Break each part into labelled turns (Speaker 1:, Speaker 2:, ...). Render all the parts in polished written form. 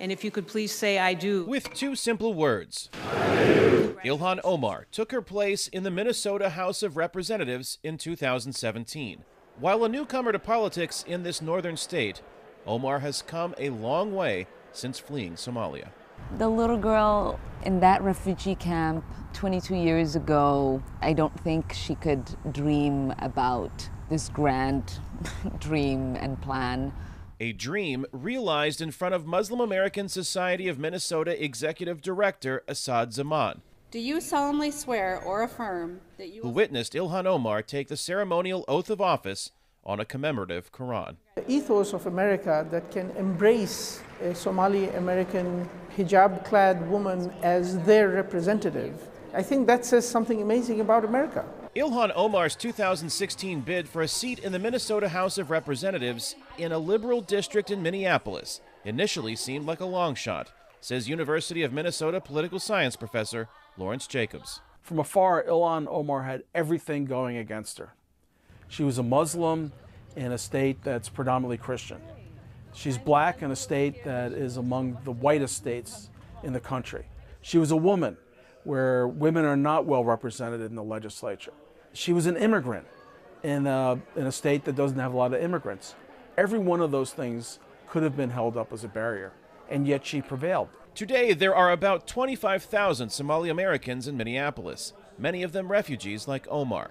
Speaker 1: And if you could please say, I do.
Speaker 2: With two simple words. Ilhan Omar took her place in the Minnesota House of Representatives in 2017. While a newcomer to politics in this northern state, Omar has come a long way since fleeing Somalia.
Speaker 3: The little girl in that refugee camp 22 years ago, I don't think she could dream about this grand dream and plan.
Speaker 2: A dream realized in front of Muslim American Society of Minnesota Executive Director Asad Zaman.
Speaker 4: Do you solemnly swear or affirm that you will...
Speaker 2: Who witnessed Ilhan Omar take the ceremonial oath of office on a commemorative Quran.
Speaker 5: The ethos of America that can embrace a Somali American hijab-clad woman as their representative, I think that says something amazing about America.
Speaker 2: Ilhan Omar's 2016 bid for a seat in the Minnesota House of Representatives in a liberal district in Minneapolis initially seemed like a long shot, says University of Minnesota political science professor Lawrence Jacobs.
Speaker 6: From afar, Ilhan Omar had everything going against her. She was a Muslim in a state that's predominantly Christian. She's black in a state that is among the whitest states in the country. She was a woman where women are not well represented in the legislature. She was an immigrant in a state that doesn't have a lot of immigrants. Every one of those things could have been held up as a barrier, and yet she prevailed.
Speaker 2: Today, there are about 25,000 Somali Americans in Minneapolis, many of them refugees like Omar.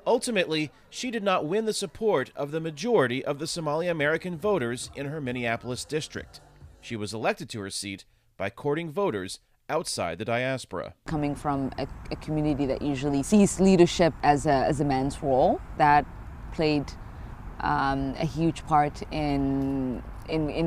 Speaker 2: Ultimately, she did not win the support of the majority of the Somali American voters in her Minneapolis district. She was elected to her seat by courting voters outside the diaspora.
Speaker 3: Coming from a community that usually sees leadership as a man's role, that played a huge part in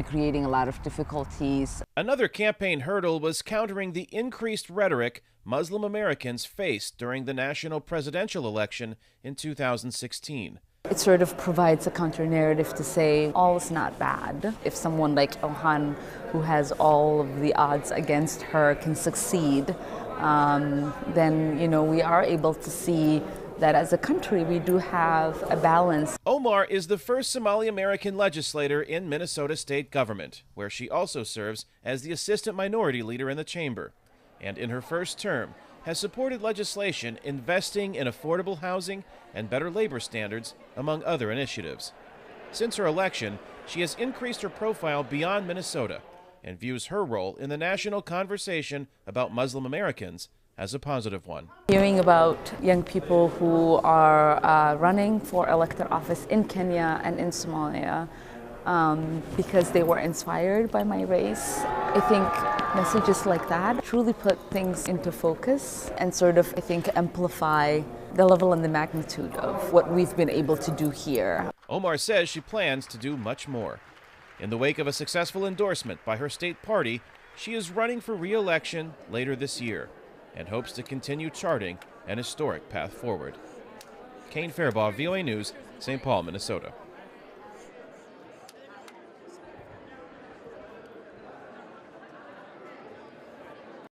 Speaker 3: creating a lot of difficulties.
Speaker 2: Another campaign hurdle was countering the increased rhetoric Muslim Americans faced during the national presidential election in 2016.
Speaker 3: It sort of provides a counter-narrative to say all is not bad. If someone like Ilhan, who has all of the odds against her, can succeed, then we are able to see that as a country we do have a balance.
Speaker 2: Omar is the first Somali American legislator in Minnesota state government, where she also serves as the assistant minority leader in the chamber, and in her first term has supported legislation investing in affordable housing and better labor standards, among other initiatives. Since her election, she has increased her profile beyond Minnesota and views her role in the national conversation about Muslim Americans as a positive one.
Speaker 3: Hearing about young people who are running for elected office in Kenya and in Somalia because they were inspired by my race, I think messages like that truly put things into focus and sort of, I think, amplify the level and the magnitude of what we've been able to do here.
Speaker 2: Omar says she plans to do much more. In the wake of a successful endorsement by her state party, she is running for re-election later this year and hopes to continue charting an historic path forward. Kane Fairbaugh, VOA News, St. Paul, Minnesota.